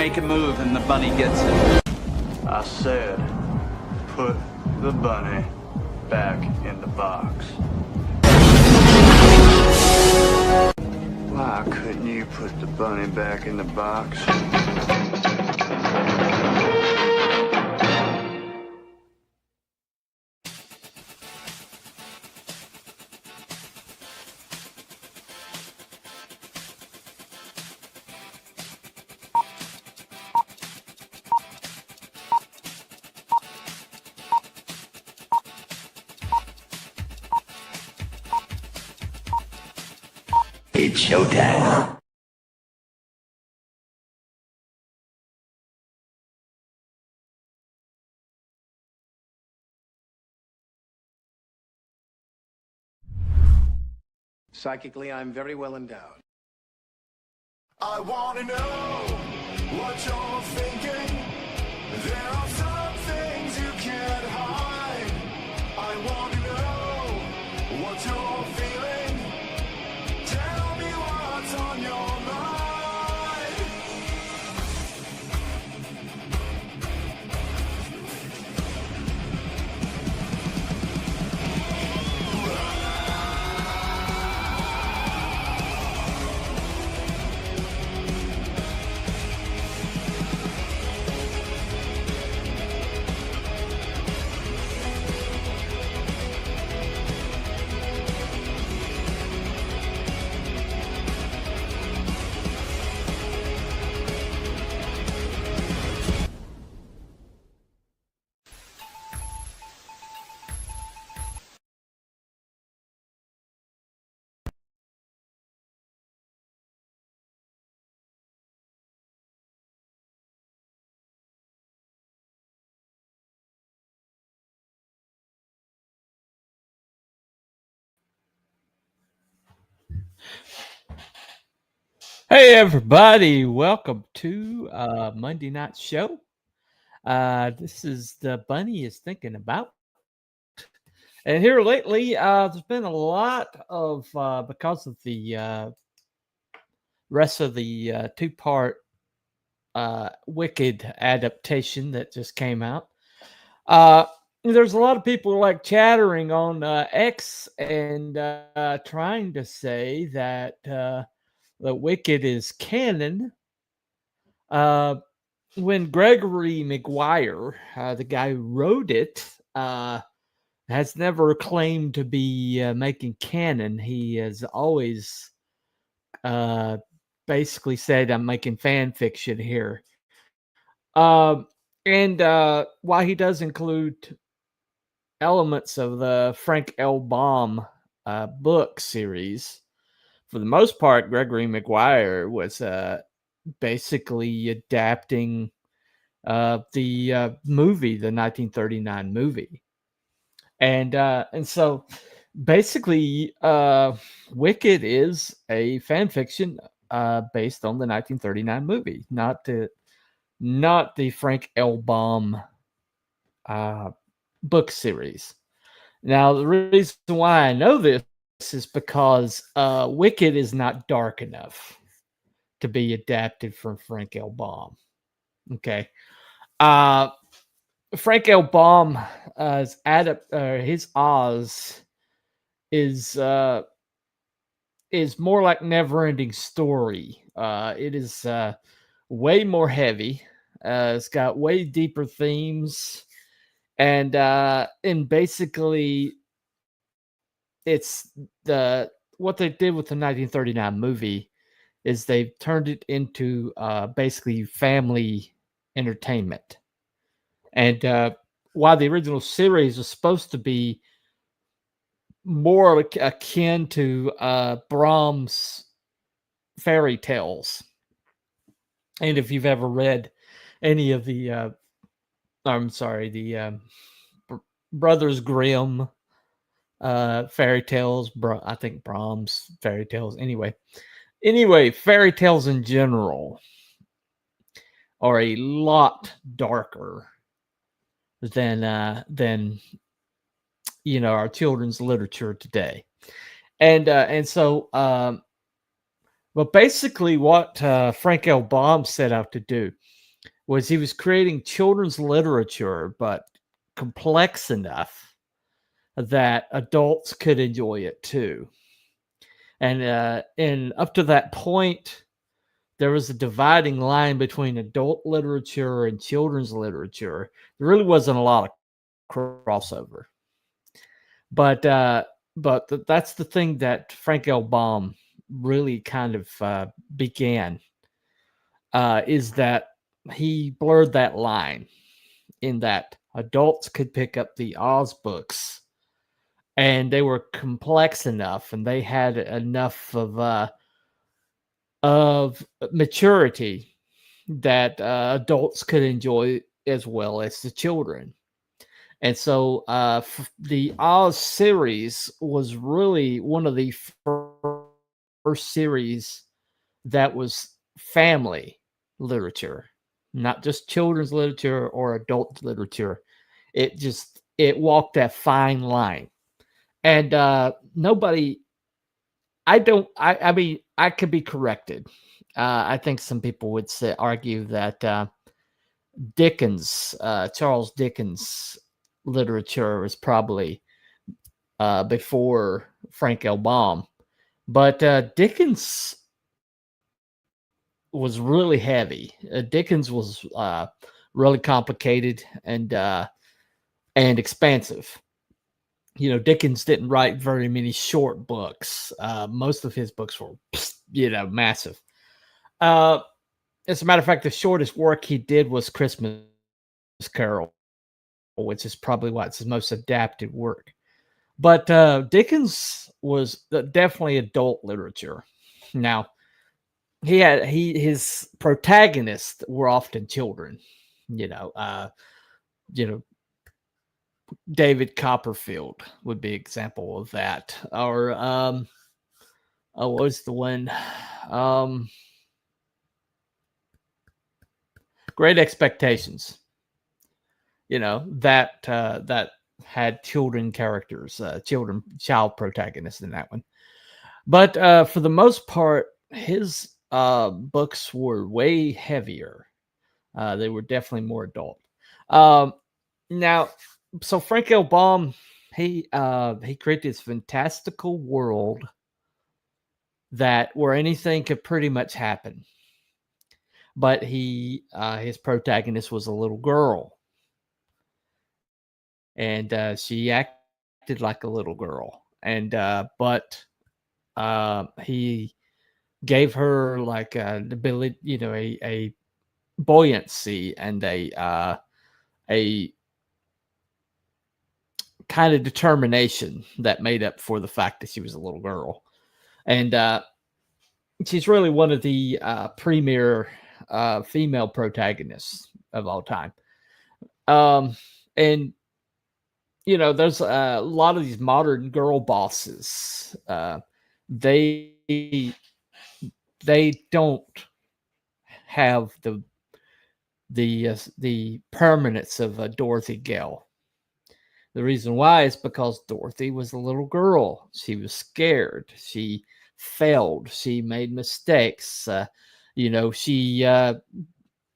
make a move and the bunny gets it. I said, put the bunny back in the box. Why couldn't you put the bunny back in the box? It's showtime. Psychically, I'm very well endowed. I wanna know what you're thinking. There are some things you can't hide. I wanna know what you're feeling. Tell me what's on your mind. Hey everybody, welcome to Monday night show. This is the bunny is thinking about. And here lately, there's been a lot of because of the rest of the two-part Wicked adaptation that just came out. There's a lot of people like chattering on X and trying to say that the Wicked is canon. When Gregory Maguire, the guy who wrote it, has never claimed to be making canon. He has always basically said, I'm making fan fiction here. And while he does include elements of the Frank L. Baum book series, for the most part, Gregory Maguire was basically adapting the movie, the 1939 movie. And so basically Wicked is a fan fiction based on the 1939 movie, not the Frank L. Baum book series. Now, the reason why I know this is because Wicked is not dark enough to be adapted from Frank L. Baum. Okay. Frank L. Baum his Oz is more like Neverending Story. It is way more heavy. It's got way deeper themes, and basically, it's what they did with the 1939 movie is they turned it into basically family entertainment. And while the original series was supposed to be more akin to Brahms' fairy tales, and if you've ever read any of the, Brothers Grimm fairy tales, I think Brahms fairy tales. Anyway, fairy tales in general are a lot darker than our children's literature today. And so but basically what Frank L. Baum set out to do was he was creating children's literature, but complex enough that adults could enjoy it too. And up to that point, there was a dividing line between adult literature and children's literature. There really wasn't a lot of crossover, but that's the thing that Frank L. Baum really kind of began, is that he blurred that line in that adults could pick up the Oz books, and they were complex enough, and they had enough of maturity that adults could enjoy as well as the children. And so the Oz series was really one of the first series that was family literature, not just children's literature or adult literature. It walked that fine line. And nobody, I mean, I could be corrected. I think some people would argue that Dickens, Charles Dickens literature was probably before Frank L. Baum, but Dickens was really heavy. Dickens was really complicated and expansive. You know, Dickens didn't write very many short books. Most of his books were, massive. As a matter of fact, the shortest work he did was Christmas Carol, which is probably why it's his most adapted work. But Dickens was definitely adult literature. Now, his protagonists were often children. David Copperfield would be an example of that. Or what was the one? Great Expectations. That had children characters, child protagonists in that one. But for the most part, his books were way heavier. They were definitely more adult. Now, so Frank L. Baum, he created this fantastical world where anything could pretty much happen. But his protagonist was a little girl, and she acted like a little girl, and but he gave her like an ability, a buoyancy and a kind of determination that made up for the fact that she was a little girl. And she's really one of the premier female protagonists of all time. And there's a lot of these modern girl bosses. They don't have the permanence of Dorothy Gale. The reason why is because Dorothy was a little girl. She was scared. She failed. She made mistakes. She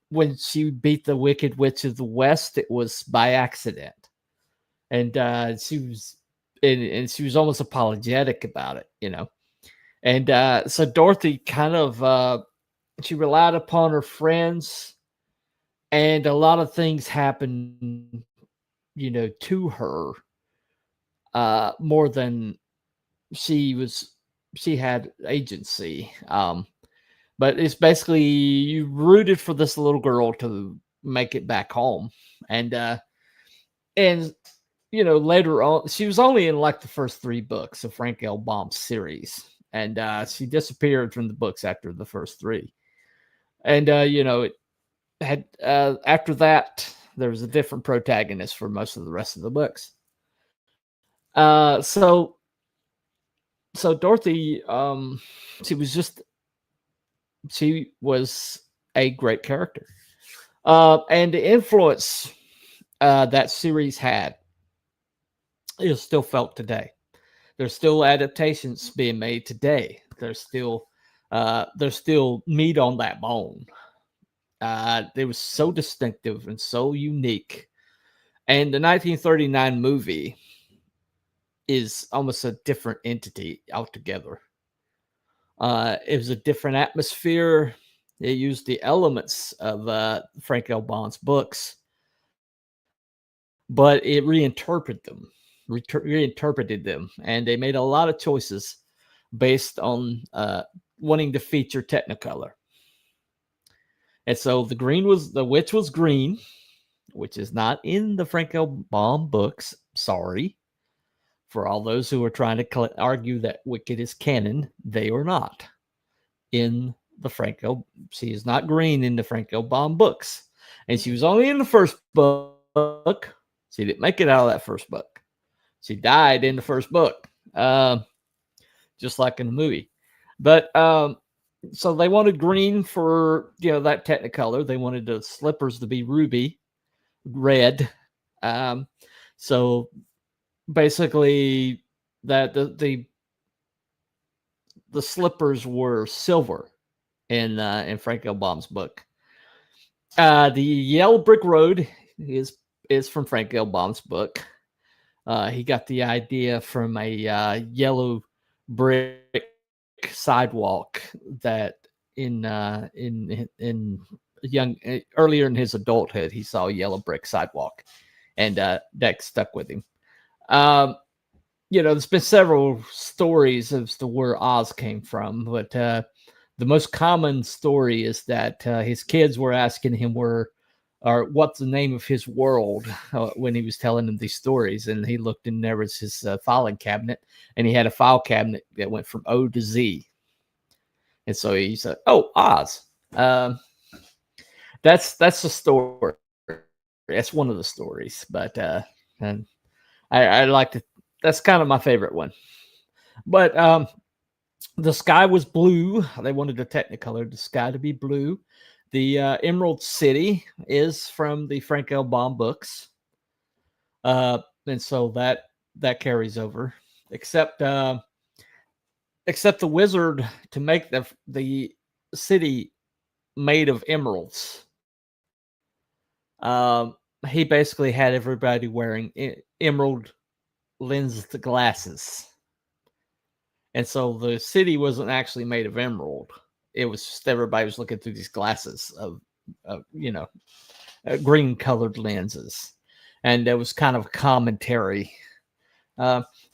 when she beat the Wicked Witch of the West, it was by accident, and she was almost apologetic about it, And so Dorothy kind of she relied upon her friends, and a lot of things happened, to her more than she had agency. But it's basically you rooted for this little girl to make it back home, and later on, she was only in like the first 3 books of Frank L. Baum's series, and she disappeared from the books after the first 3. And it had after that there was a different protagonist for most of the rest of the books. So Dorothy, she was a great character, and the influence that series had is still felt today. There's still adaptations being made today. There's still meat on that bone. It was so distinctive and so unique. And the 1939 movie is almost a different entity altogether. It was a different atmosphere. It used the elements of Frank L. Baum's books, but it reinterpreted them, and they made a lot of choices based on wanting to feature Technicolor. And so the witch was green, which is not in the Frank L. Baum books. Sorry. For all those who are trying to argue that Wicked is canon, they are not in the she is not green in the Frank L. Baum books. And she was only in the first book. She didn't make it out of that first book. She died in the first book, just like in the movie. But so they wanted green for, that Technicolor. They wanted the slippers to be ruby red. So basically that the slippers were silver in Frank L. Baum's book. The Yellow Brick Road is from Frank L. Baum's book. He got the idea from a yellow brick sidewalk that earlier in his adulthood he saw a yellow brick sidewalk, and that stuck with him. There's been several stories as to where Oz came from, but the most common story is that his kids were asking him what's the name of his world when he was telling them these stories, and he looked and there was his filing cabinet, and he had a file cabinet that went from O to Z, and so he said, "Oh, Oz." That's the story. That's one of the stories, but and I like to. That's kind of my favorite one. But the sky was blue. They wanted the Technicolor the sky to be blue. The Emerald City is from the Frank L. Baum books, and so that carries over. Except the wizard, to make the city made of emeralds. He basically had everybody wearing emerald lensed glasses, and so the city wasn't actually made of emerald. It was just everybody was looking through these glasses of green colored lenses, and it was kind of a commentary.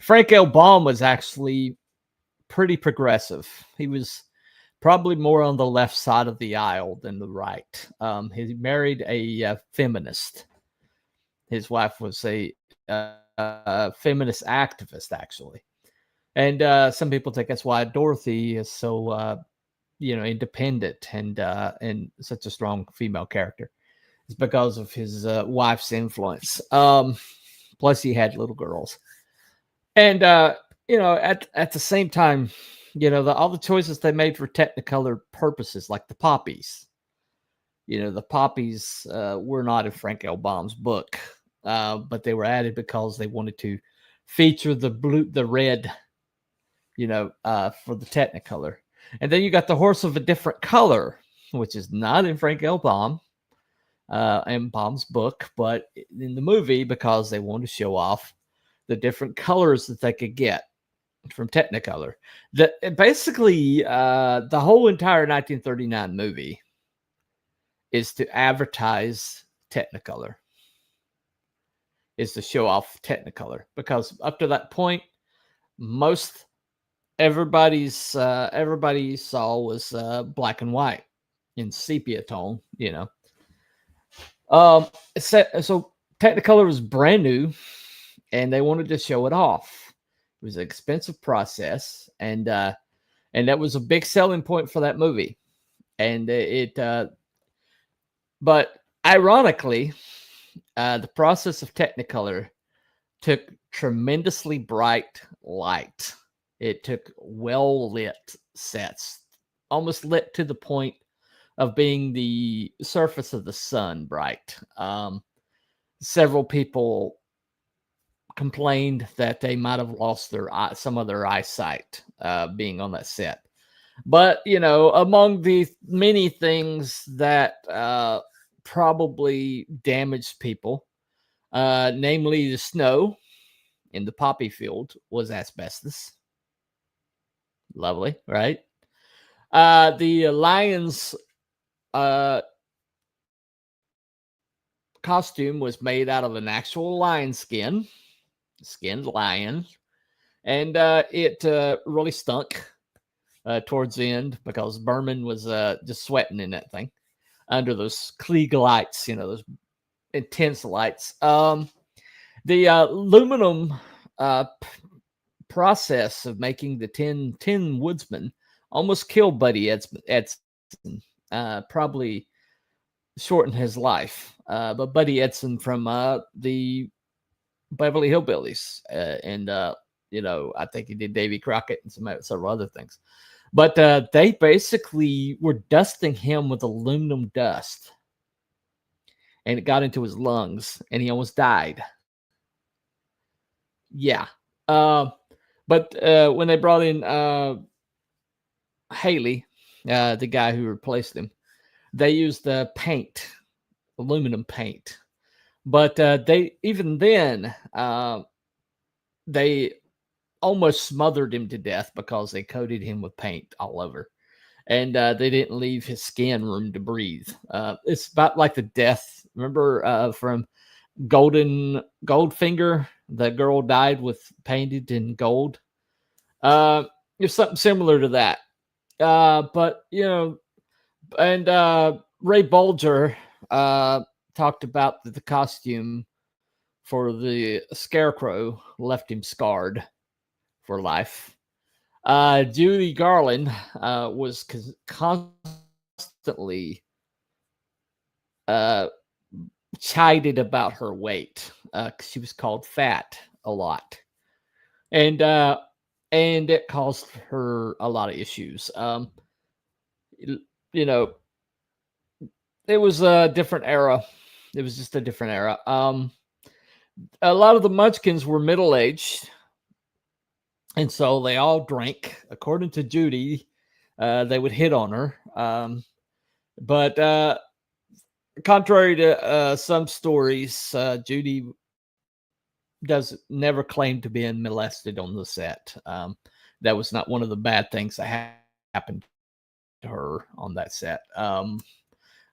Frank L. Baum was actually pretty progressive. He was probably more on the left side of the aisle than the right. He married a feminist. His wife was a feminist activist, actually. And some people think that's why Dorothy is so, independent and such a strong female character. It's because of his wife's influence. Plus, he had little girls. And, at the same time, all the choices they made for Technicolor purposes, like the poppies. The poppies were not in Frank L. Baum's book, but they were added because they wanted to feature the red, for the Technicolor. And then you got the horse of a different color, which is not in Frank L. Baum and Baum's book, but in the movie, because they wanted to show off the different colors that they could get from Technicolor. Basically, the whole entire 1939 movie is to advertise Technicolor, is to show off Technicolor, because up to that point, everybody saw was black and white in sepia tone, So Technicolor was brand new, and they wanted to show it off. It was an expensive process, and that was a big selling point for that movie. And but ironically, the process of Technicolor took tremendously bright light. It took well-lit sets, almost lit to the point of being the surface of the sun bright. Several people complained that they might have lost some of their eyesight being on that set. But among the many things that probably damaged people, namely the snow in the poppy field, was asbestos. Lovely, right? The lion's costume was made out of an actual lion skinned lion, and it really stunk towards the end because Berman was just sweating in that thing under those Klieg lights, those intense lights. The aluminum process of making the tin woodsman almost killed Buddy Edson. Probably shortened his life. But Buddy Edson from the Beverly Hillbillies, and I think he did Davy Crockett and several other things. But they basically were dusting him with aluminum dust, and it got into his lungs, and he almost died. Yeah. But when they brought in Haley, the guy who replaced him, they used aluminum paint. But they almost smothered him to death because they coated him with paint all over. And they didn't leave his skin room to breathe. It's about like the death, remember, from Goldfinger, the girl died with painted in gold. It's something similar to that. But and Ray Bolger talked about the costume for the Scarecrow left him scarred for life. Judy Garland was constantly chided about her weight. She was called fat a lot, and it caused her a lot of issues. It was a different era. It was just a different era. A lot of the Munchkins were middle-aged, and so they all drank. According to Judy, they would hit on her. But contrary to some stories, Judy never claimed to be molested on the set. That was not one of the bad things that happened to her on that set.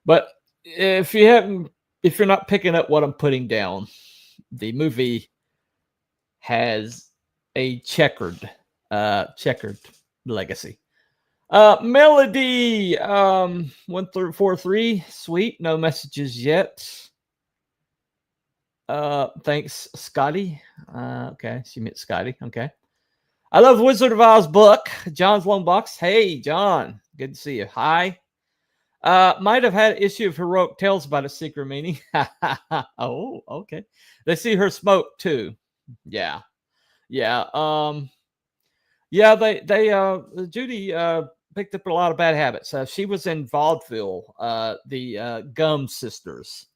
But if you're not picking up what I'm putting down, the movie has a checkered legacy. Melody 1343, sweet, no messages yet. Thanks, Scotty. Okay, she meant Scotty. Okay. I love Wizard of Oz book. John's Lone Box. Hey, John. Good to see you. Hi. Might have had an issue of heroic tales about a secret meaning. Oh, okay. They see her smoke too. Yeah. Yeah. They Judy picked up a lot of bad habits. She was in vaudeville, the Gum sisters,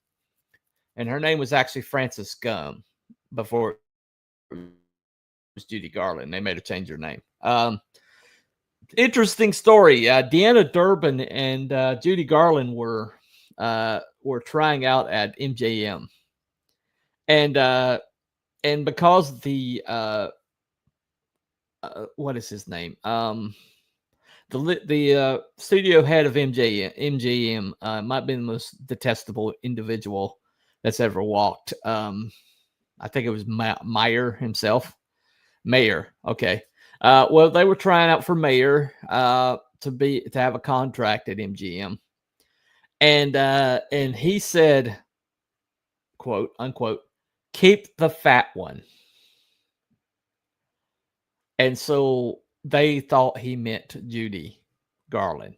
and her name was actually Frances Gum before it was Judy Garland. They made her change her name. Interesting story. Deanna Durbin and Judy Garland were trying out at MJM, and because the what is his name? The studio head of MGM might be the most detestable individual that's ever walked. I think it was Meyer himself. Mayor. Okay. Well, they were trying out for mayor to have a contract at MGM, and he said, "quote unquote, keep the fat one." And so they thought he meant Judy Garland.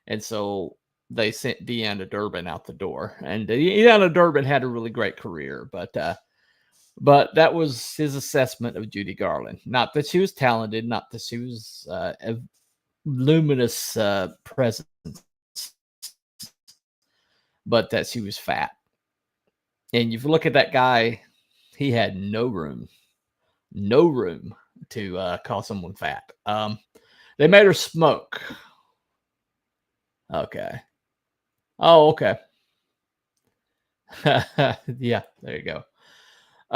And so they sent Deanna Durbin out the door. And Deanna Durbin had a really great career, but that was his assessment of Judy Garland. Not that she was talented, not that she was a luminous presence, but that she was fat. And if you look at that guy, he had no room to call someone fat. They made her smoke. Okay. Oh, okay. Yeah, there you go.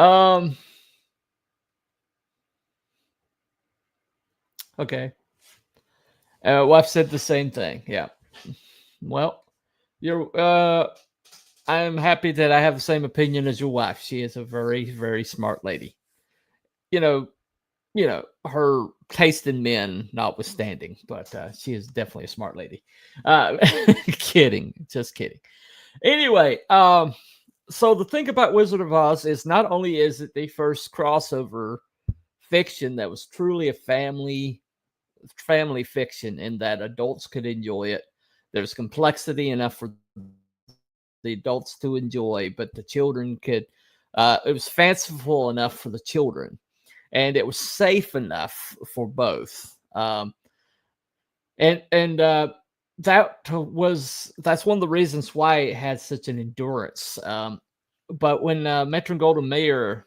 Um, okay. Well, I've said the same thing. Yeah. Well, you're I'm happy that I have the same opinion as your wife. She is a very, very smart lady. You know, her taste in men notwithstanding, but she is definitely a smart lady. Uh, kidding, just kidding. Anyway, so the thing about Wizard of Oz is not only is it the first crossover fiction that was truly a family fiction in that adults could enjoy it. There's complexity enough for the adults to enjoy, but the children could. It was fanciful enough for the children, and it was safe enough for both. And that's one of the reasons why it had such an endurance. But when Metro Goldwyn Mayer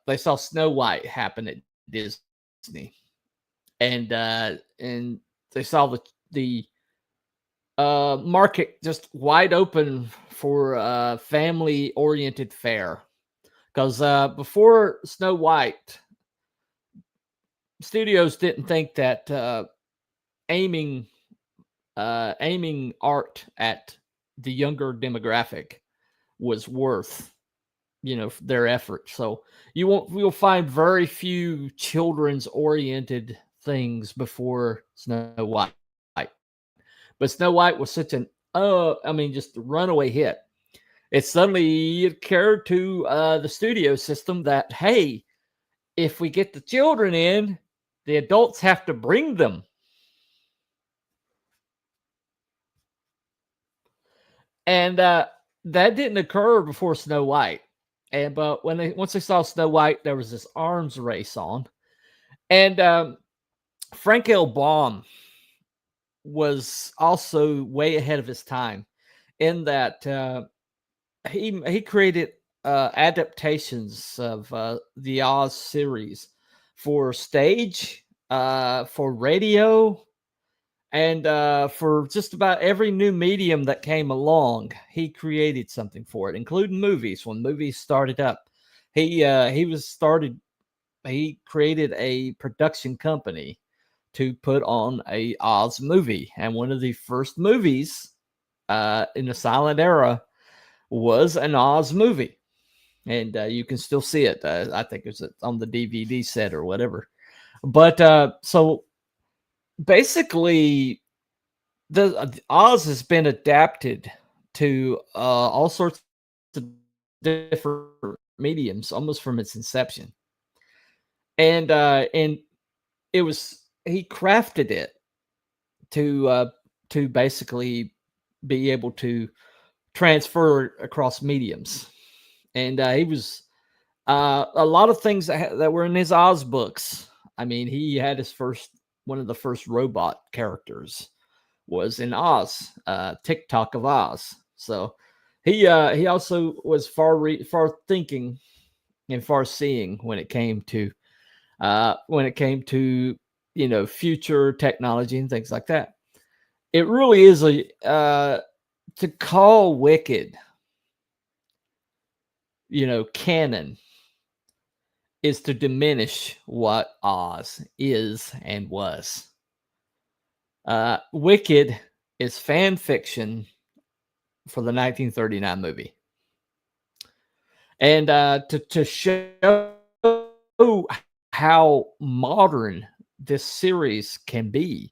they saw Snow White happen at Disney, and they saw the market just wide open for family oriented fare. Because before Snow White, studios didn't think that aiming art at the younger demographic was worth their effort. So you'll find very few children's oriented things before Snow White. But Snow White was such an just a runaway hit. It suddenly occurred to the studio system that, hey, if we get the children in, the adults have to bring them. And that didn't occur before Snow White. But once they saw Snow White, there was this arms race on. And Frank L. Baum was also way ahead of his time in that he created adaptations of the Oz series for stage, for radio, and for just about every new medium that came along. He created something for it, including movies. When movies started up, he created a production company to put on a Oz movie, and one of the first movies in the silent era was an Oz movie, and you can still see it. I think it's on the DVD set or whatever. But so basically, the Oz has been adapted to all sorts of different mediums almost from its inception, and it was he crafted it to basically be able to transfer across mediums. And he was a lot of things that were in his Oz books. I mean, he had one of the first robot characters was in Oz, TikTok of Oz. So he also was far thinking and far seeing when it came to future technology and things like that. It really is to call Wicked, canon, is to diminish what Oz is and was. Wicked is fan fiction for the 1939 movie. And to show how modern this series can be,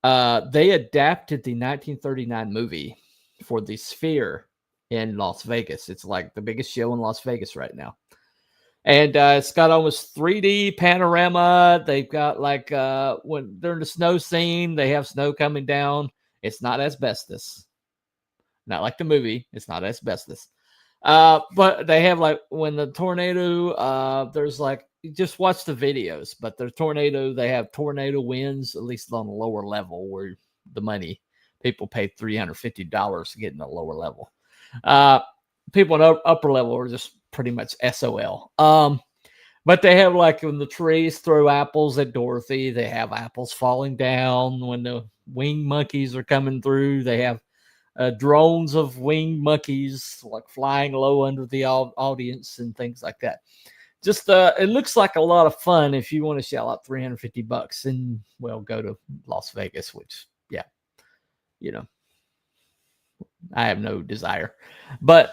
they adapted the 1939 movie for the Sphere in Las Vegas. It's like the biggest show in Las Vegas right now. And it's got almost 3D panorama. They've got when during the snow scene, they have snow coming down. It's not asbestos. Not like the movie. It's not asbestos. But they have when the tornado, there's you just watch the videos, but the tornado, they have tornado winds, at least on the lower level where the people pay $350 to get in the lower level. People in upper level are just pretty much SOL. But they have when the trees throw apples at Dorothy, they have apples falling down when the winged monkeys are coming through. They have drones of winged monkeys like flying low under the audience and things like that. Just it looks like a lot of fun if you want to shell out $350 and well go to Las Vegas, which you know I have no desire, but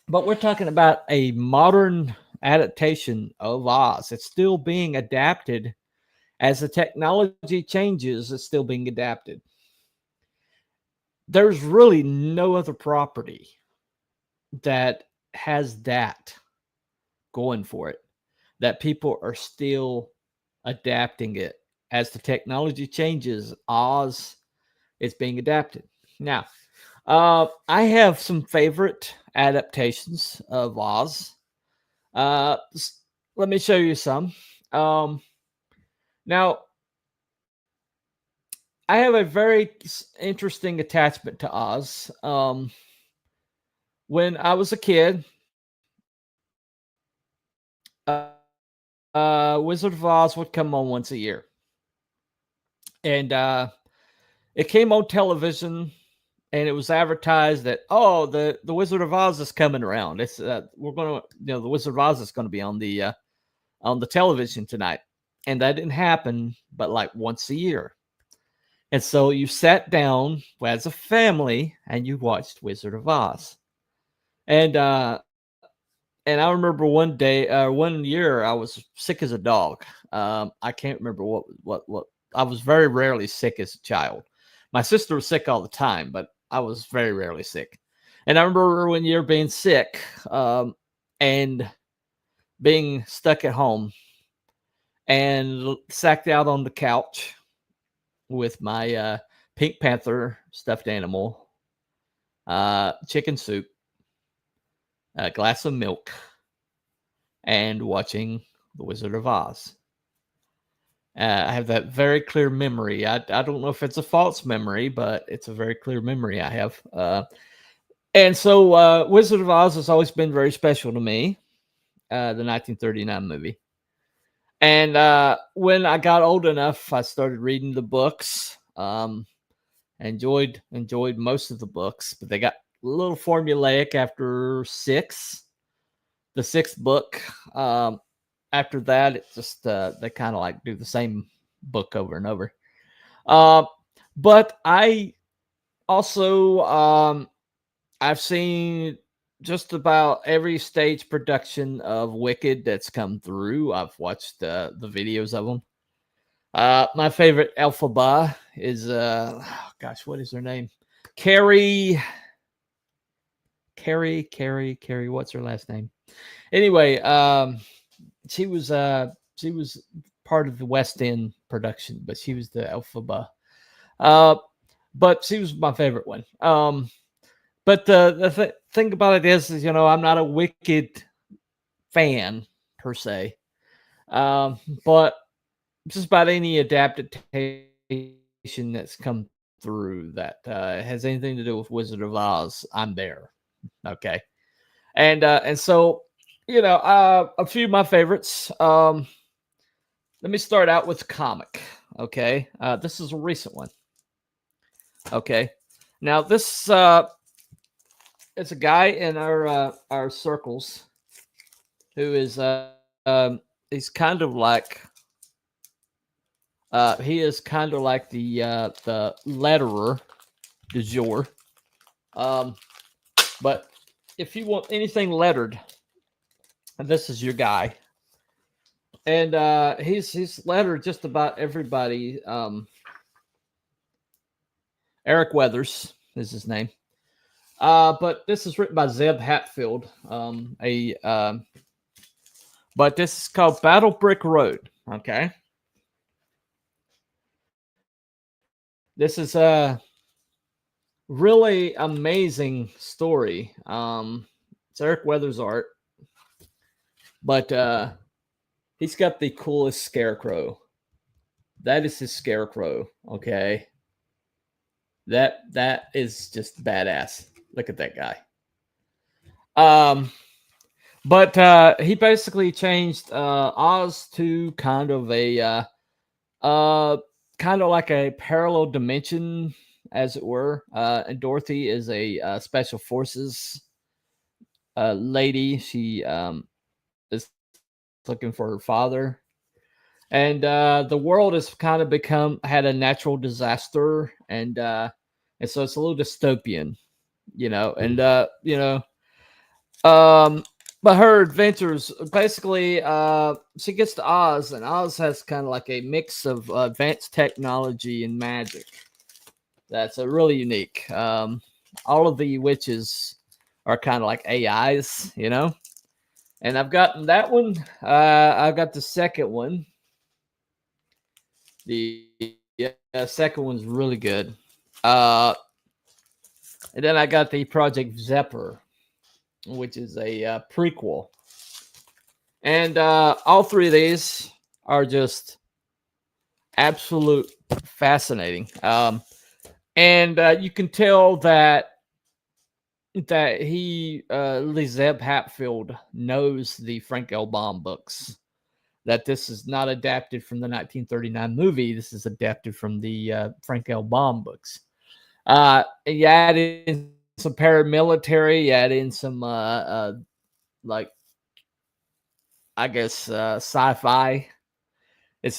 we're talking about a modern adaptation of Oz. It's still being adapted as the technology changes. It's still being adapted. There's really no other property that has that going for it, that people are still adapting it as the technology changes. Oz is being adapted. Now, I have some favorite adaptations of Oz. Let me show you some. Now, I have a very interesting attachment to Oz. When I was a kid, Wizard of Oz would come on once a year, and it came on television, and it was advertised that the Wizard of Oz is coming around. It's we're gonna the Wizard of Oz is going to be on the television tonight, and that didn't happen, but like once a year. And so you sat down as a family and you watched Wizard of Oz. And I remember one year I was sick as a dog. I can't remember what I was very rarely sick as a child. My sister was sick all the time, but I was very rarely sick. And I remember one year being sick and being stuck at home and sacked out on the couch with my Pink Panther stuffed animal, chicken soup, a glass of milk, and watching The Wizard of Oz. I have that very clear memory. I don't know if it's a false memory, but it's a very clear memory I have. And so Wizard of Oz has always been very special to me, the 1939 movie. And when I got old enough, I started reading the books. Enjoyed most of the books, but they got a little formulaic after 6. The 6th book. After that, it just they kind of like do the same book over and over. But I also I've seen just about every stage production of Wicked that's come through. I've watched the videos of them. My favorite Elphaba is what is her name? Carrie. What's her last name? Anyway, she was part of the West End production, but she was the Elphaba. But she was my favorite one. But the thing about it is, I'm not a Wicked fan per se. But just about any adaptation that's come through that has anything to do with Wizard of Oz, I'm there. Okay. And so, a few of my favorites. Let me start out with comic. Okay. This is a recent one. Okay. Now this it's a guy in our circles who is he's kind of like he is kind of like the letterer du jour. But if you want anything lettered, this is your guy. And he's lettered just about everybody. Eric Weathers is his name. But this is written by Zeb Hatfield. But this is called Battle Brick Road. Okay. This is a really amazing story. It's Eric Weathers' art, but he's got the coolest scarecrow. That is his scarecrow. Okay. That is just badass. Look at that guy. But he basically changed Oz to kind of kind of like a parallel dimension, as it were. And Dorothy is a special forces lady. She is looking for her father, and the world has kind of had a natural disaster, and so it's a little dystopian, but her adventures basically, she gets to Oz, and Oz has kind of like a mix of advanced technology and magic that's really unique. All of the witches are kind of like AIs, and I've gotten that one. I've got the second one. The second one's really good. And then I got the Project Zephyr, which is a prequel. And all three of these are just absolute fascinating. And you can tell that Lee Zeb Hatfield knows the Frank L. Baum books. That this is not adapted from the 1939 movie. This is adapted from the Frank L. Baum books. You add in some paramilitary, you add in some sci-fi.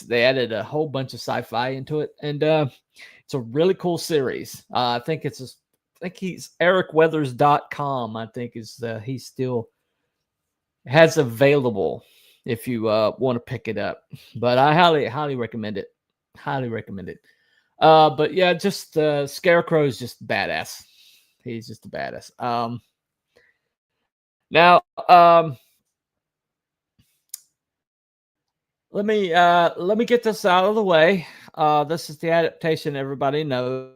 They added a whole bunch of sci-fi into it, and it's a really cool series. I think he's ericweathers.com. I think he still has available if you want to pick it up. But I highly recommend it. Highly recommend it. But yeah, just Scarecrow is just badass. He's just a badass. Now, let me get this out of the way. This is the adaptation everybody knows,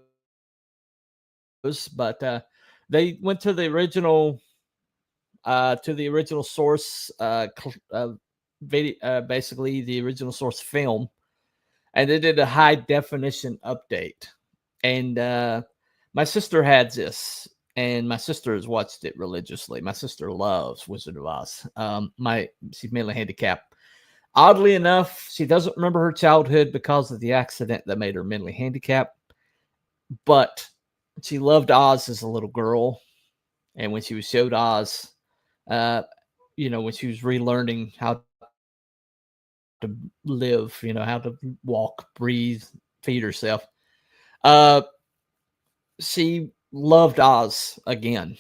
but they went to the original source video, basically the original source film, and they did a high definition update. And my sister had this, and my sister has watched it religiously. My sister loves Wizard of Oz. She's mentally handicapped. Oddly enough, she doesn't remember her childhood because of the accident that made her mentally handicapped. But she loved Oz as a little girl, and when she was showed Oz, when she was relearning how to live, how to walk, breathe, feed herself, she loved Oz again.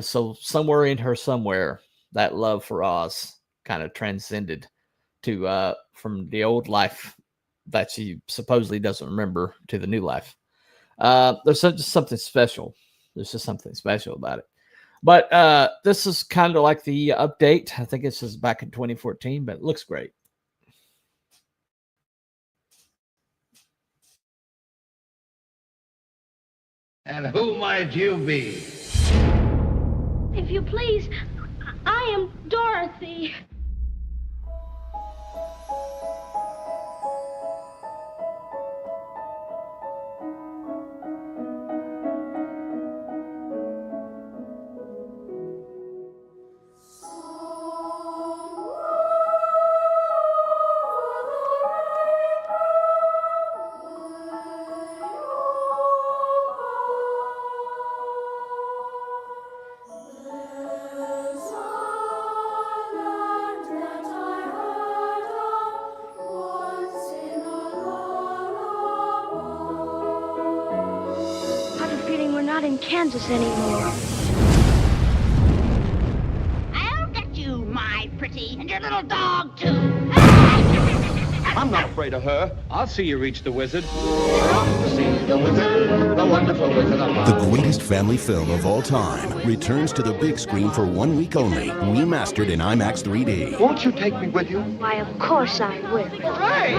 So somewhere in her, that love for Oz kind of transcended to from the old life that she supposedly doesn't remember to the new life. There's just something special. There's just something special about it. But this is kind of like the update. I think this is back in 2014, but it looks great. And who might you be? If you please, I am Dorothy. In Kansas anymore. I'll get you, my pretty, and your little dog, too. I'm not afraid of her. I'll see you reach the wizard. The Wizard, the wonderful Wizard of Oz. The greatest family film of all time returns to the big screen for 1 week only, remastered in IMAX 3D. Won't you take me with you? Why, of course I will. Hooray!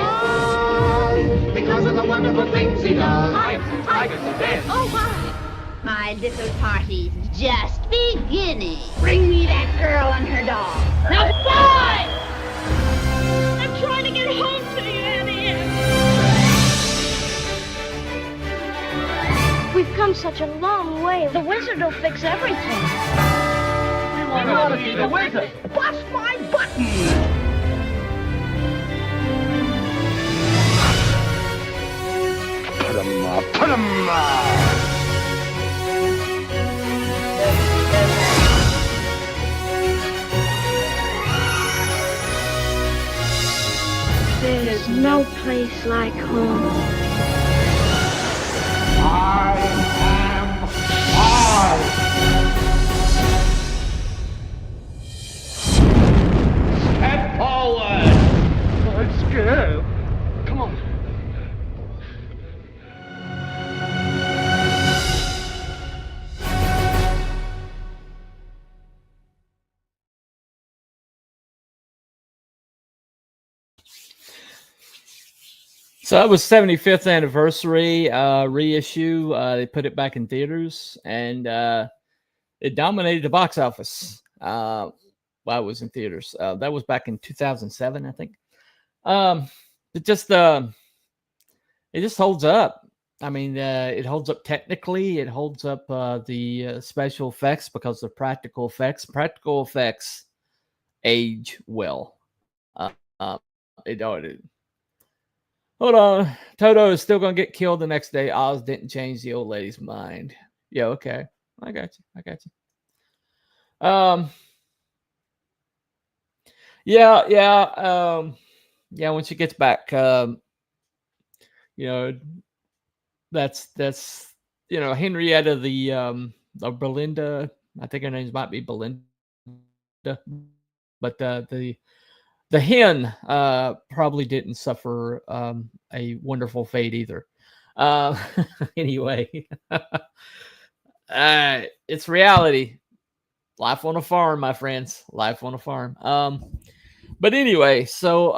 Because of the wonderful things he does. Oh, my. My little party's just beginning. Bring me that girl and her dog. Now fly! I'm trying to get home to you, Annie. We've come such a long way. The wizard will fix everything. We want to see the wizard. Bust my button! There's no place like home. I am I. Step forward! I'm scared. Come on. So that was 75th anniversary reissue. They put it back in theaters, and it dominated the box office while it was in theaters. That was back in 2007, I think. It just holds up. I mean, it holds up technically. It holds up the special effects because of practical effects. Practical effects age well. It Hold on. Toto is still going to get killed the next day. Oz didn't change the old lady's mind. Yeah, okay. I got you. Yeah, when she gets back, that's Henrietta the Belinda. I think her name might be Belinda. But the hen probably didn't suffer a wonderful fate either. Anyway, it's reality. Life on a farm, my friends. Life on a farm. But anyway, so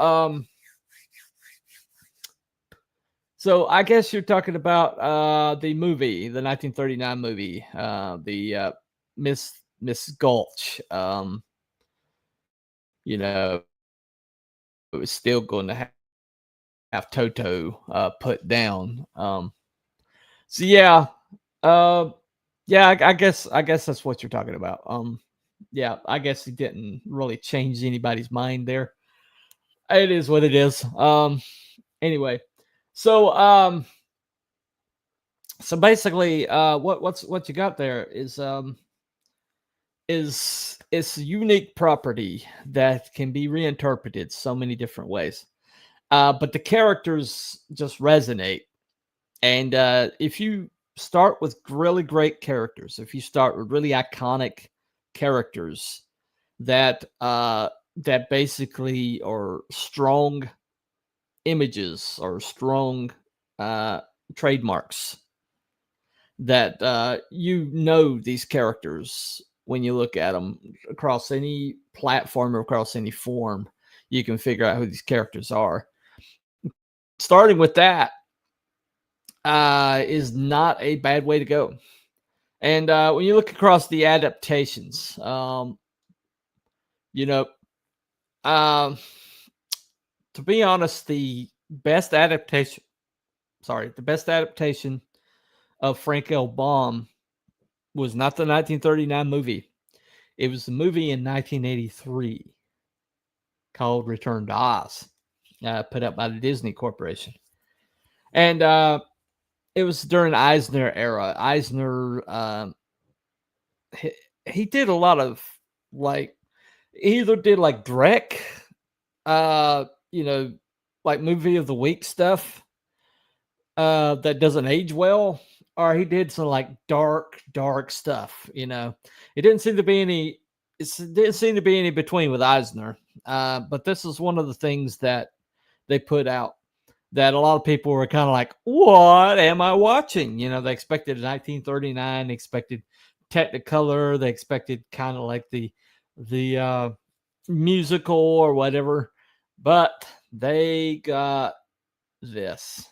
I guess you're talking about the movie, the 1939 movie, the Miss Gulch. It was still going to have Toto put down. So yeah, I guess that's what you're talking about. Yeah, I guess he didn't really change anybody's mind there. It is what it is. Anyway, so basically, what you got there is it's a unique property that can be reinterpreted so many different ways. But the characters just resonate. And if you start with really great characters, if you start with really iconic characters that basically are strong images or strong trademarks, that these characters when you look at them across any platform or across any form, you can figure out who these characters are. Starting with that is not a bad way to go. And when you look across the adaptations, to be honest, the best adaptation of Frank L. Baum was not the 1939 movie. It was the movie in 1983 called Return to Oz, put up by the Disney Corporation. And it was during Eisner era. Eisner, he did a lot of he either did like Drek, like movie of the week stuff that doesn't age well, or he did some like dark stuff. It didn't seem to be any. It didn't seem to be any between with Eisner. But this is one of the things that they put out that a lot of people were kind of like, "What am I watching?" They expected 1939, they expected Technicolor, they expected kind of like the musical or whatever, but they got this.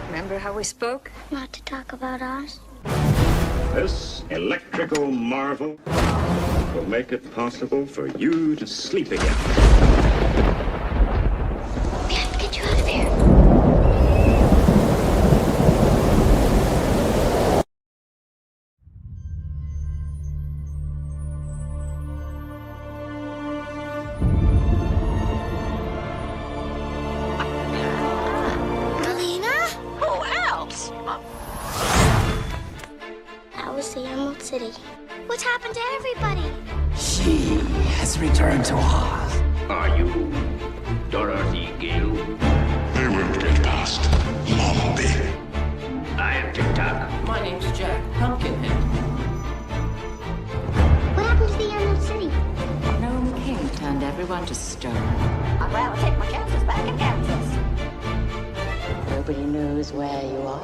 Remember how we spoke? Not to talk about us. This electrical marvel will make it possible for you to sleep again. We have to get you out of here. City. What happened to everybody? She has returned to Oz. Are you Dorothy Gale? They won't get past Mombi. I am TikTok. My name's Jack Pumpkinhead. What happened to the Emerald City? Gnome King turned everyone to stone. I'd rather take my chances back in Kansas. Nobody knows where you are.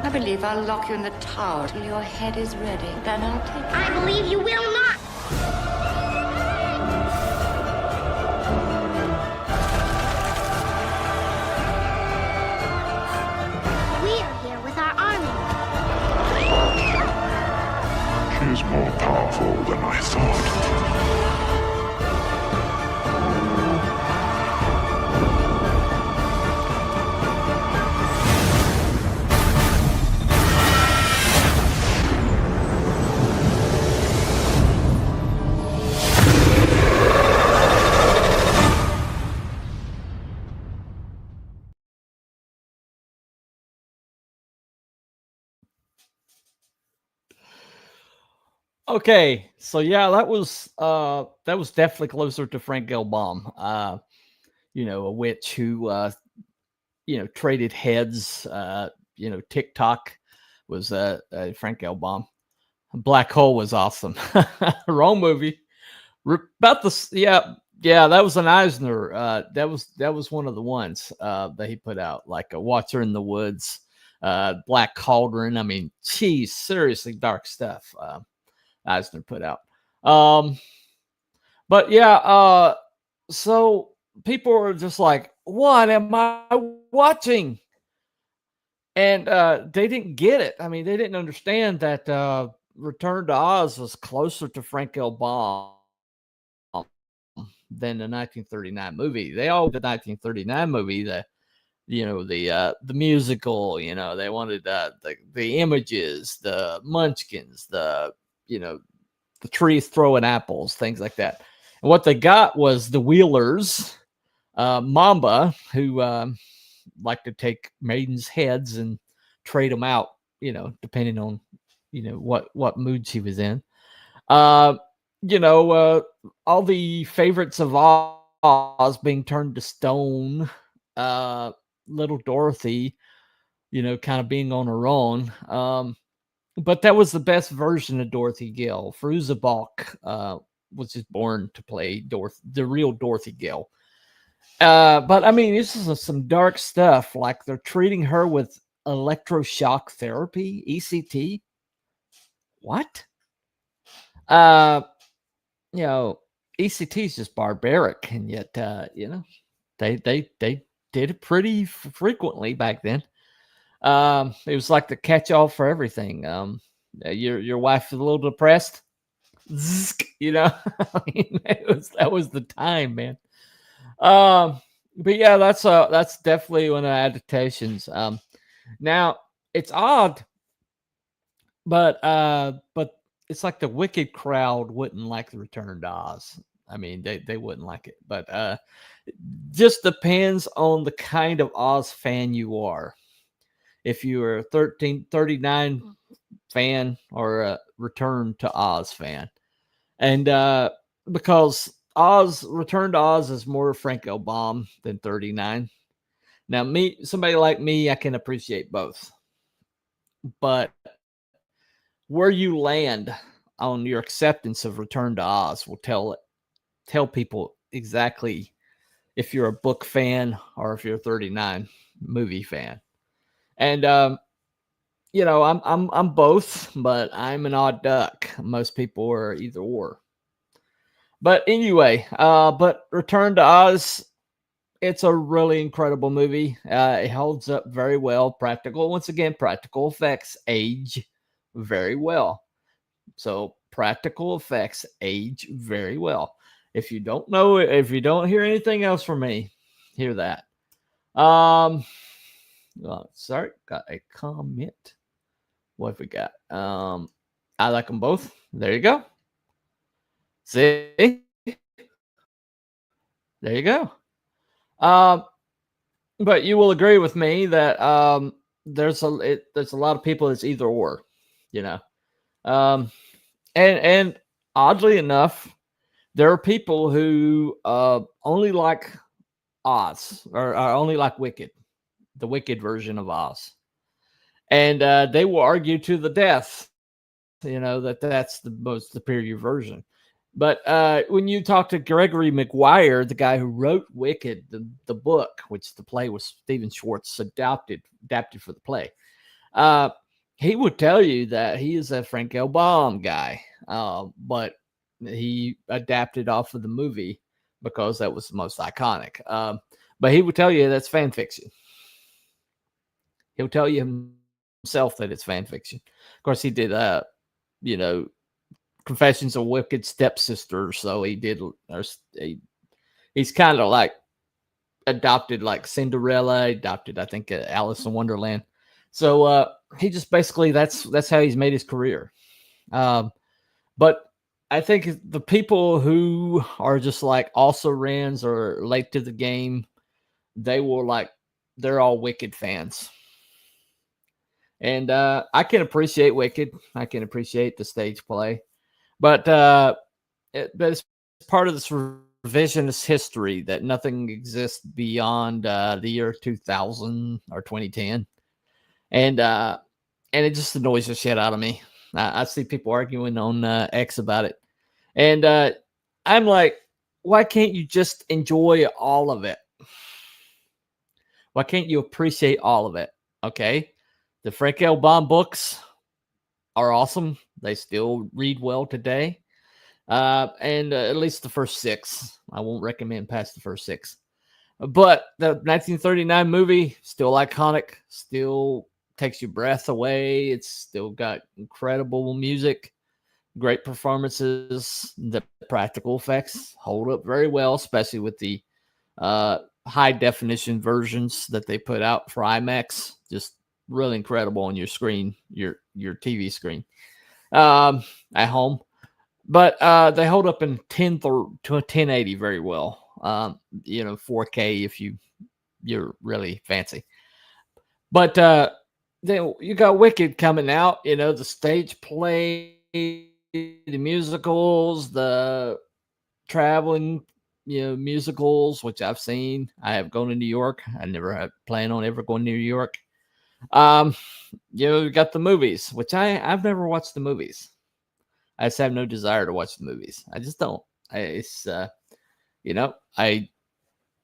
I believe I'll lock you in the tower till your head is ready. Then I'll take you. I believe you will not. We are here with our army. She's more powerful than I thought. Okay, so yeah, that was definitely closer to Frank L. Baum. A witch who traded heads. TikTok was Frank L. Baum. Black Hole was awesome. Wrong movie. About the that was an Eisner. That was one of the ones that he put out, like a Watcher in the Woods, Black Cauldron. I mean, geez, seriously dark stuff. Eisner put out. But yeah, so people are just like, what am I watching? And they didn't get it. I mean, they didn't understand that Return to Oz was closer to Frank L. Baum than the 1939 movie. They all the 1939 movie, the musical, they wanted the images, the munchkins, the trees throwing apples, things like that. And what they got was the Wheelers, Mamba, who like to take maidens' heads and trade them out, depending on, what mood she was in. All the favorites of Oz being turned to stone, little Dorothy, kind of being on her own. But that was the best version of Dorothy Gale. Fairuza Balk was just born to play the real Dorothy Gale. But I mean, this is some dark stuff. Like they're treating her with electroshock therapy, ECT. What? ECT is just barbaric, and yet they did it pretty frequently back then. It was like the catch-all for everything. Your wife is a little depressed, I mean, that was the time, man. But yeah, that's definitely one of the adaptations. Now it's odd, but it's like the wicked crowd wouldn't like the Return to Oz. I mean, they wouldn't like it, but just depends on the kind of Oz fan you are. If you are a 1339 fan or a Return to Oz fan. And because Return to Oz is more Frank L. Baum than 39. Now, somebody like me, I can appreciate both. But where you land on your acceptance of Return to Oz will tell people exactly if you're a book fan or if you're a 39 movie fan. And I'm both, but I'm an odd duck. Most people are either or. But anyway, but Return to Oz, it's a really incredible movie. It holds up very well. Once again, practical effects age very well. So practical effects age very well. If you don't know it, if you don't hear anything else from me, hear that. Sorry, got a comment. What have we got? I like them both. There you go. See? There you go. But you will agree with me that there's a lot of people that's either or, and oddly enough, there are people who only like Oz or only like Wicked, the Wicked version of Oz, and they will argue to the death, that that's the most superior version. But when you talk to Gregory Maguire, the guy who wrote Wicked, the book, which the play was Stephen Schwartz adapted for the play, he would tell you that he is a Frank L. Baum guy, but he adapted off of the movie because that was the most iconic. But he would tell you that's fan fiction. He'll tell you himself that it's fan fiction. Of course, he did, Confessions of Wicked Stepsister. So he did, he's kind of like adopted like Cinderella, adopted, I think, Alice in Wonderland. So he just basically, that's how he's made his career. But I think the people who are just like also rans or late to the game, they're all Wicked fans. And I can appreciate Wicked. I can appreciate the stage play. But it's part of this revisionist history that nothing exists beyond the year 2000 or 2010. And it just annoys the shit out of me. I see people arguing on X about it. And I'm like, why can't you just enjoy all of it? Why can't you appreciate all of it? Okay. The Frank L. Baum books are awesome. They still read well today. And at least the first 6. I won't recommend past the first 6. But the 1939 movie, still iconic, still takes your breath away. It's still got incredible music, great performances. The practical effects hold up very well, especially with the high definition versions that they put out for IMAX. Just really incredible on your screen, your TV screen at home. But they hold up in 1080 very well. 4K if you're really fancy. But then you got Wicked coming out. The stage play, the musicals, the traveling, musicals, which I've seen. I have gone to New York. I never had planned on ever going to New York. You got the movies, which I've never watched the movies. I just have no desire to watch the movies. I just don't. I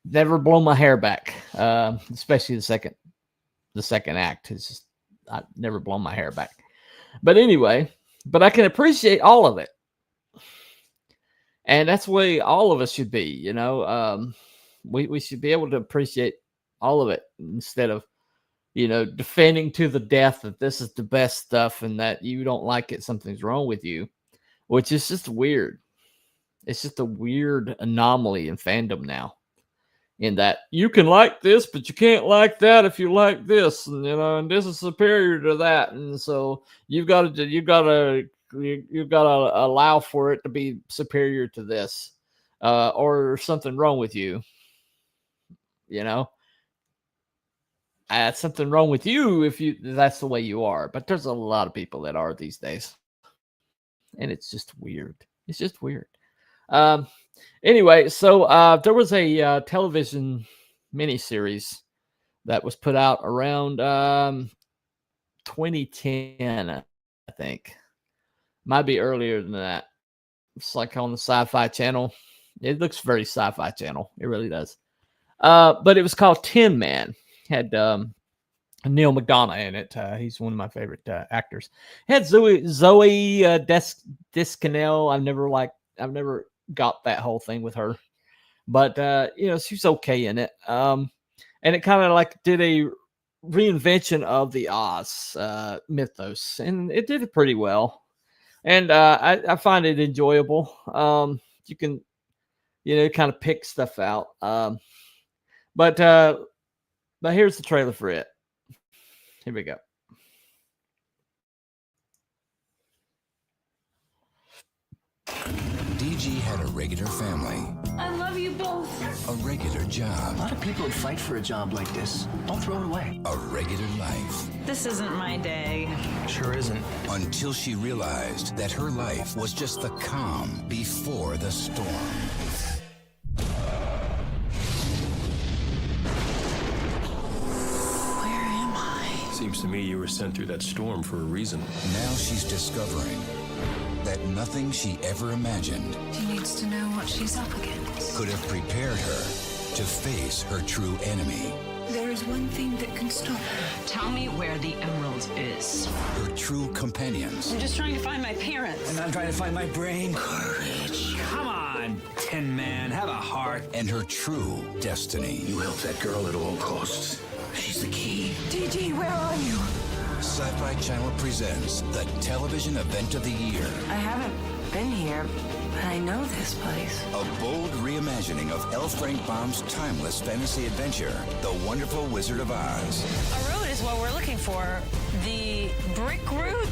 never blow my hair back, especially the second act. It's just, I never blown my hair back. But anyway, I can appreciate all of it. And that's the way all of us should be, we should be able to appreciate all of it instead of, defending to the death that this is the best stuff and that you don't like it, something's wrong with you, which is just weird. It's just a weird anomaly in fandom now, in that you can like this, but you can't like that if you like this, and and this is superior to that, and so you've got to allow for it to be superior to this, or something wrong with you. Something wrong with you if that's the way you are. But there's a lot of people that are these days, and it's just weird. It's just weird. Anyway, so there was a television miniseries that was put out around 2010, I think. Might be earlier than that. It's like on the Sci-Fi Channel. It looks very Sci-Fi Channel. It really does. But it was called Tin Man. Had Neil McDonough in it. He's one of my favorite actors. Had Zoe Deschanel. I've never got that whole thing with her, but she's okay in it. And it kind of like did a reinvention of the Oz mythos, and it did it pretty well. And I find it enjoyable. You can kind of pick stuff out. But here's the trailer for it. Here we go. DG had a regular family, I love you both. a regular job, A lot of people would fight for a job like this. Don't throw it away. a regular life. This isn't my day. Sure isn't. Until she realized that her life was just the calm before the storm. Where am I? Seems to me you were sent through that storm for a reason. Now she's discovering that nothing she ever imagined She needs to know what she's up against. could have prepared her to face her true enemy. There is one thing that can stop her. Tell me where the emerald is. Her true companions. I'm just trying to find my parents. And I'm trying to find my brain. Courage. Come on, Tin Man, have a heart. And her true destiny. You help that girl at all costs. She's the key. DG, where are you? Sci-Fi Channel presents the television event of the year. I haven't been here, but I know this place. A bold reimagining of L. Frank Baum's timeless fantasy adventure, The Wonderful Wizard of Oz. A road is what we're looking for. The brick road?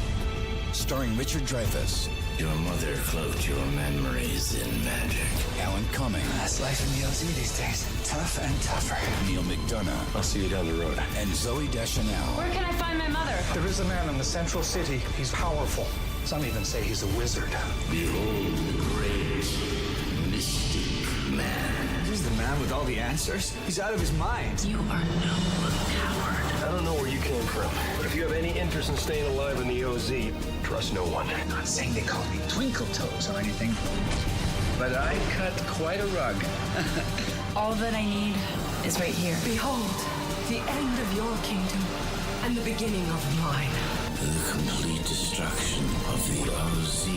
Starring Richard Dreyfuss. Your mother cloaked your memories in magic. Alan Cumming. That's life in the OZ these days. Tough and tougher. Neil McDonough. I'll see you down the road. And Zooey Deschanel. Where can I find my mother? There is a man in the central city. He's powerful. Some even say he's a wizard. Behold the great mystic man. He's the man with all the answers. He's out of his mind. You are no coward. I don't know where you came from, but if you have any interest in staying alive in the OZ, trust no one. I'm not saying they call me Twinkle Toes or anything, but I cut quite a rug. All that I need is right here. Behold, the end of your kingdom and the beginning of mine. The complete destruction of the OZ.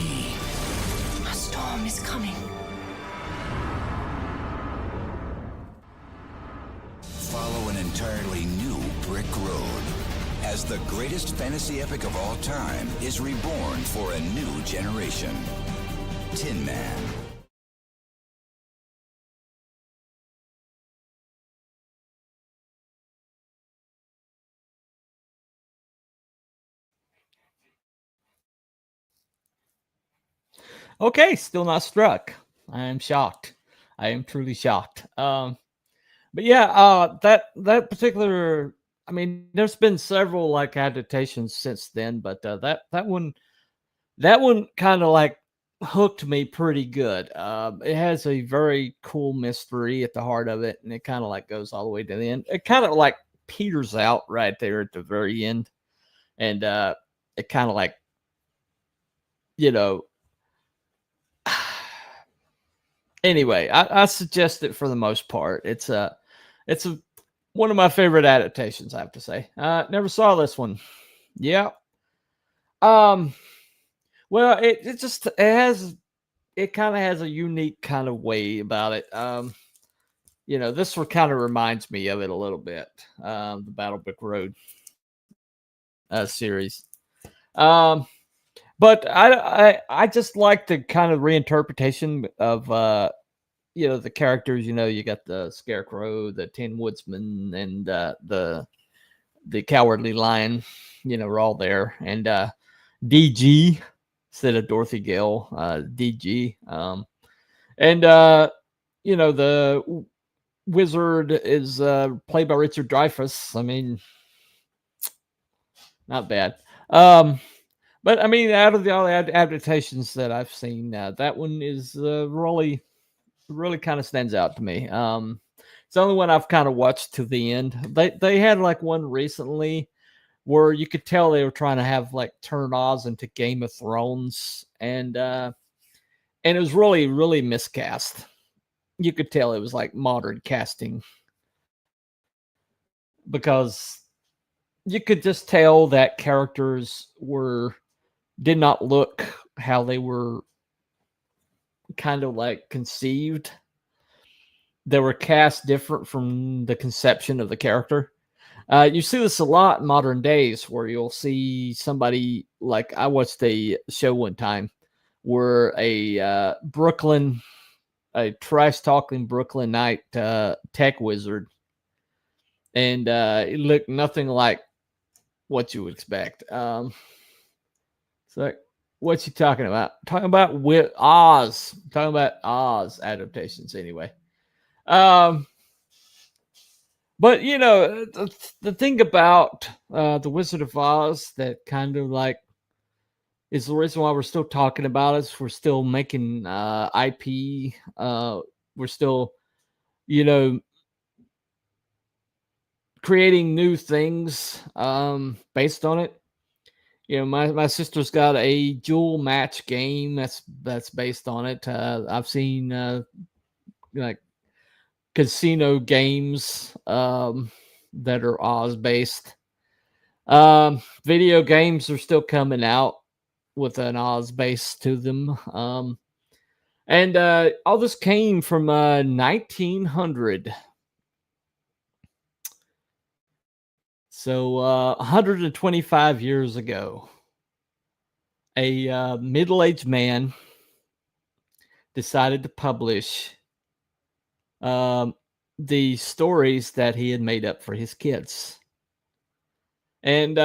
A storm is coming. Follow an entirely new brick road as the greatest fantasy epic of all time is reborn for a new generation. Tin Man. Okay, still not struck. I am shocked. I am truly shocked. But yeah, that particular, I mean, there's been several like adaptations since then, but that one kind of like hooked me pretty good. It has a very cool mystery at the heart of it, and it kind of like goes all the way to the end. It kind of like peters out right there at the very end, and it kind of like, you know. Anyway, I suggest it for the most part. It's one of my favorite adaptations, I have to say. Never saw this one. Yeah. Well, it kind of has a unique kind of way about it. You know, this one kind of reminds me of it a little bit. The Battle Brick Road series. But I just like the kind of reinterpretation of you know, the characters. You know, you got the Scarecrow, the Tin Woodsman, and the Cowardly Lion. You know, are all there, and DG instead of Dorothy Gale, DG. And you know, the wizard is played by Richard Dreyfuss. I mean, not bad. But I mean, out of the all the adaptations that I've seen, that one is really kind of stands out to me. It's the only one I've kind of watched to the end. They had like one recently where you could tell they were trying to have like turn Oz into Game of Thrones, and it was really miscast. You could tell it was like modern casting, because you could just tell that characters did not look how they were kind of like conceived. They were cast different from the conception of the character. You see this a lot in modern days, where you'll see somebody like, I watched a show one time where a trash talking Brooklynite tech wizard, and it looked nothing like what you would expect. It's like, What you talking about? Talking about with Oz. Talking about Oz adaptations anyway. But you know, the thing about the Wizard of Oz that kind of like is the reason why we're still talking about it. Is we're still making IP. We're still, you know, creating new things based on it. You know, my sister's got a jewel match game that's based on it. I've seen like casino games that are Oz based. Video games are still coming out with an Oz base to them. And all this came from 1900. So 125 years ago, a middle-aged man decided to publish the stories that he had made up for his kids. And,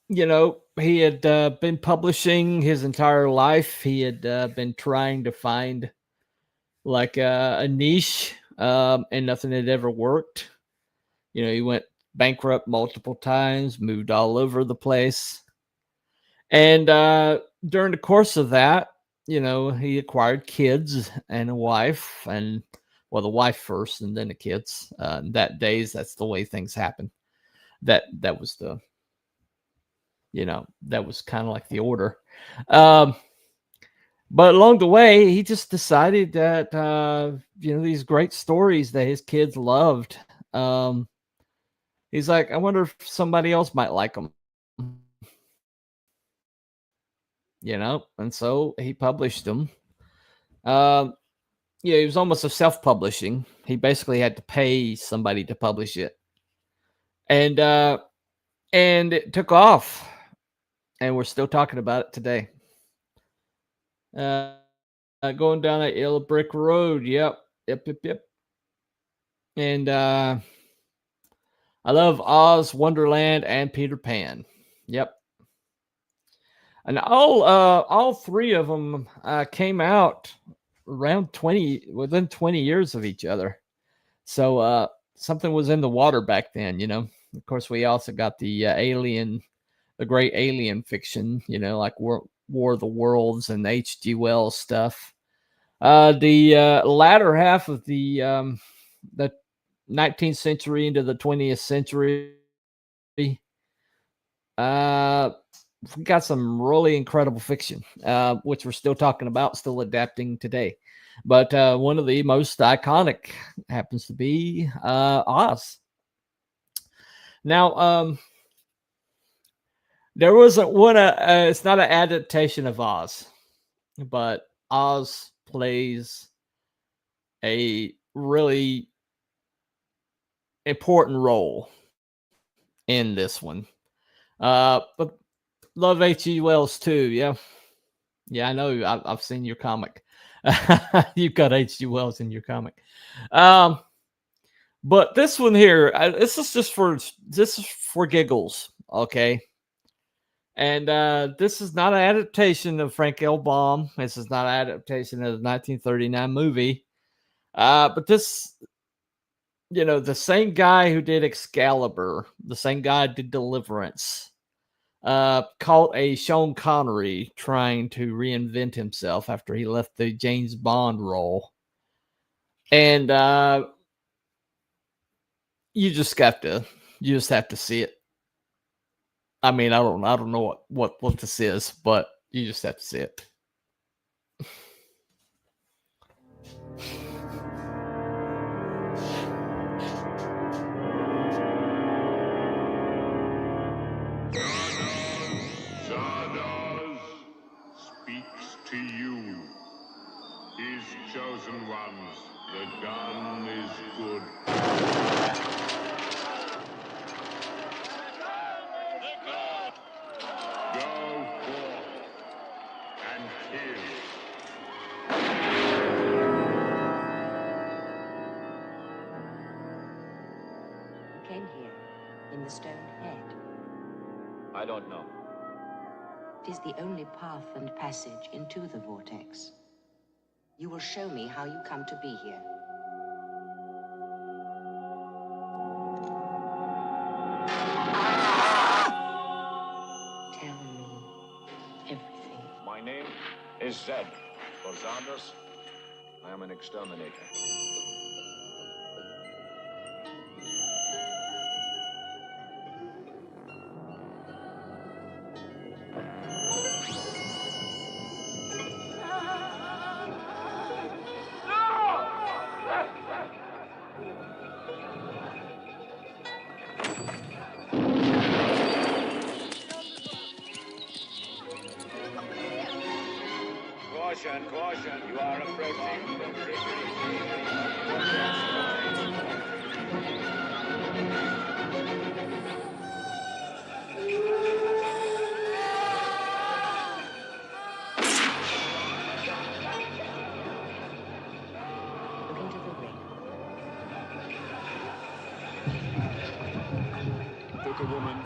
you know, he had been publishing his entire life. He had been trying to find like a niche, and nothing had ever worked. You know, he went bankrupt multiple times, moved all over the place. And during the course of that, you know, he acquired kids and a wife, and well, the wife first and then the kids. That days, that's the way things happen. That was the, you know, that was kind of like the order. But along the way, he just decided that, you know, these great stories that his kids loved, he's like, I wonder if somebody else might like them. You know, and so he published them. Yeah, it was almost a self-publishing. He basically had to pay somebody to publish it, and it took off, and we're still talking about it today. Going down that yellow brick road. Yep. And I love Oz, Wonderland, and Peter Pan. Yep. And all three of them came out around within 20 years of each other. So something was in the water back then, you know. Of course, we also got the the great alien fiction, you know, like War of the Worlds and H.G. Wells stuff. The latter half of the 19th century into the 20th century, we got some really incredible fiction, which we're still talking about, still adapting today. But one of the most iconic happens to be Oz. Now, there wasn't one. It's not an adaptation of Oz, but Oz plays a really important role in this one. But love H.G. Wells too. Yeah, I know. I've seen your comic. You've got H.G. Wells in your comic. But this one here, this is for giggles, okay? And this is not an adaptation of Frank L. Baum. This is not an adaptation of the 1939 movie. But this, you know, the same guy who did Excalibur, the same guy who did Deliverance, caught a Sean Connery trying to reinvent himself after he left the James Bond role. And you just have to see it. I mean, I don't know what this is, but you just have to see it. Zardoz speaks to you, his chosen ones. The gun is good. Go forth and kill. Who came here in the stone head? I don't know. It is the only path and passage into the vortex. You will show me how you come to be here. Tell me everything. My name is Zed. For Zardos, I am an exterminator. Caution, caution, you are approaching the Look into the ring. Took a woman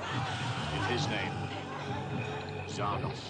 in his name, Zardos.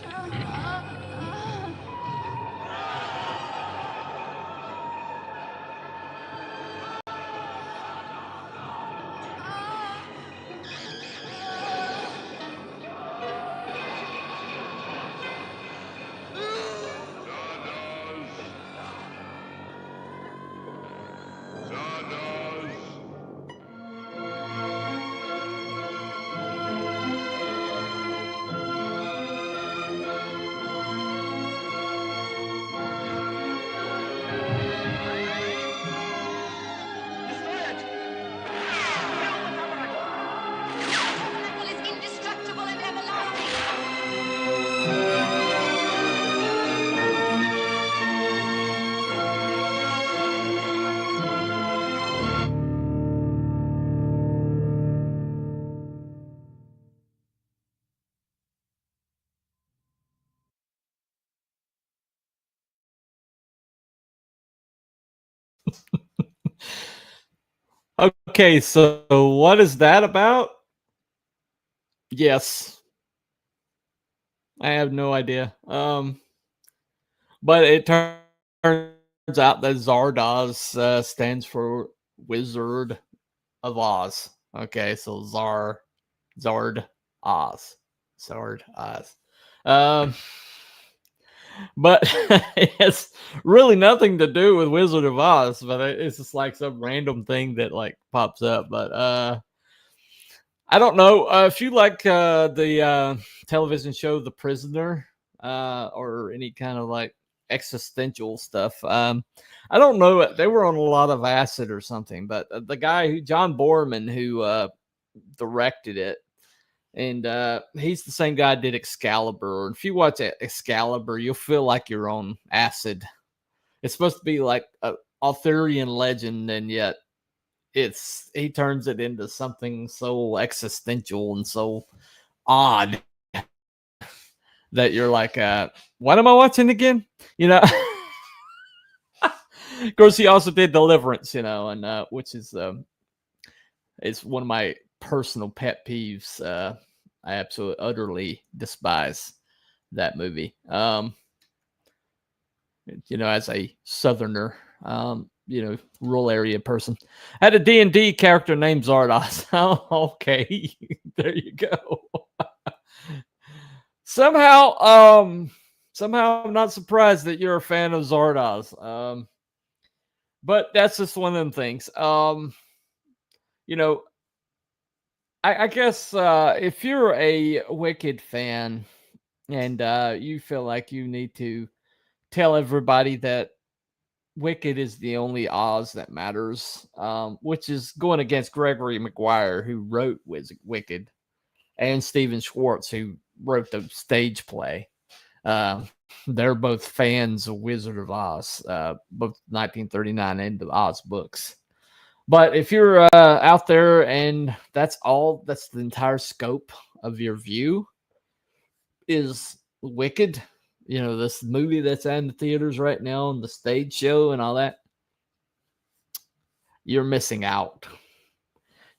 Okay, so what is that about? Yes. I have no idea. But it turns out that Zardoz stands for Wizard of Oz. Okay, so Zard, Oz. Zard, Oz. But it has really nothing to do with Wizard of Oz, but it's just like some random thing that like pops up. But I don't know if you like the television show The Prisoner or any kind of like existential stuff. I don't know. They were on a lot of acid or something, but the guy John Borman who directed it, and he's the same guy who did Excalibur. And if you watch Excalibur, you'll feel like you're on acid. It's supposed to be like an Arthurian legend, and yet he turns it into something so existential and so odd that you're like, what am I watching again? You know. Of course, he also did Deliverance, you know, and which is one of my personal pet peeves. I absolutely utterly despise that movie. You know, as a Southerner, you know, rural area person, I had a D&D character named Zardoz. Oh, okay, there you go. Somehow I'm not surprised that you're a fan of Zardoz. But that's just one of them things. You know, I guess if you're a Wicked fan and you feel like you need to tell everybody that Wicked is the only Oz that matters, which is going against Gregory Maguire, who wrote Wicked, and Steven Schwartz, who wrote the stage play. They're both fans of Wizard of Oz, both 1939 and the Oz books. But if you're out there and that's the entire scope of your view is Wicked, you know, this movie that's in the theaters right now and the stage show and all that, you're missing out.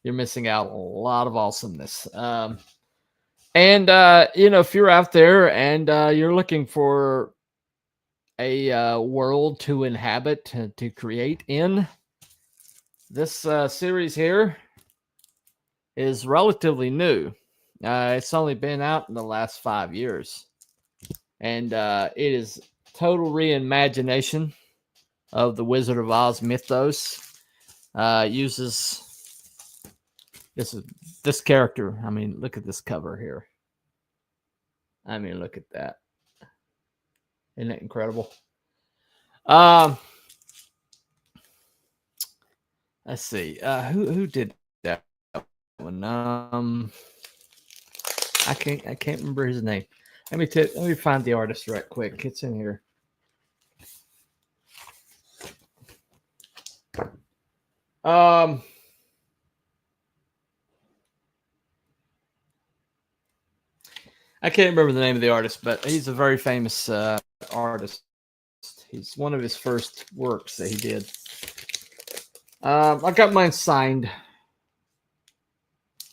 You're missing out a lot of awesomeness. And if you're out there and you're looking for a world to inhabit, to create in, this series here is relatively new. It's only been out in the last 5 years, and it is total reimagination of the Wizard of Oz mythos. Uses this character. I mean, look at this cover here. I mean, look at that. Isn't it incredible? Let's see. Who did that one? I can't remember his name. Let me find the artist right quick. It's in here. I can't remember the name of the artist, but he's a very famous artist. He's one of his first works that he did. I got mine signed.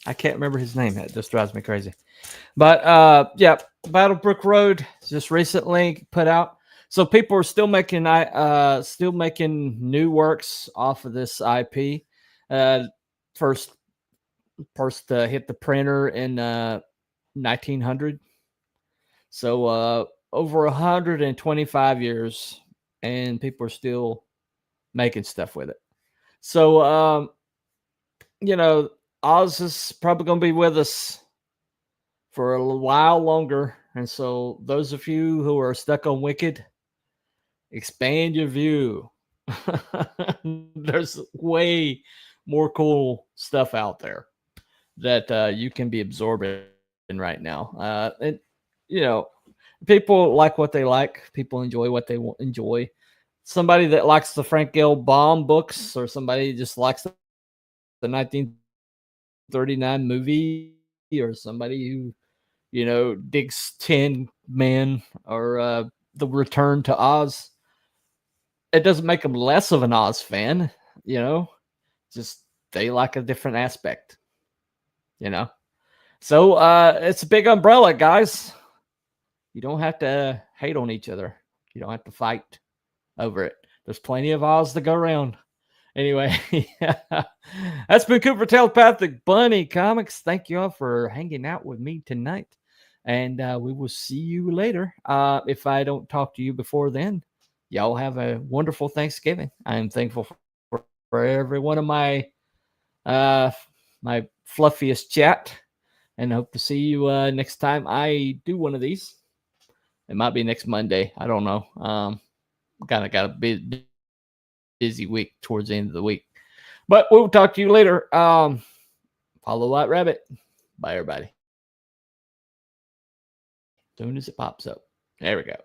I can't remember his name. It just drives me crazy. But yeah, Battlebrook Road just recently put out. So people are still making new works off of this IP. First hit the printer in 1900. So over 125 years, and people are still making stuff with it. So Oz is probably going to be with us for a while longer. And so those of you who are stuck on Wicked, expand your view. There's way more cool stuff out there that you can be absorbing right now. And people like what they like. People enjoy what they enjoy. Somebody that likes the Frank L. Baum books, or somebody just likes the 1939 movie, or somebody who digs Tin Men or The Return to Oz. It doesn't make them less of an Oz fan, just they like a different aspect, So it's a big umbrella, guys. You don't have to hate on each other. You don't have to fight over it. There's plenty of Oz to go around. Anyway, that's been Cooper Telepathic Bunny Comics. Thank you all for hanging out with me tonight. And we will see you later. If I don't talk to you before then, y'all have a wonderful Thanksgiving. I am thankful for every one of my fluffiest chat. And hope to see you next time I do one of these. It might be next Monday. I don't know. Got a busy week towards the end of the week. But we'll talk to you later. Follow White Rabbit. Bye, everybody. As soon as it pops up. There we go.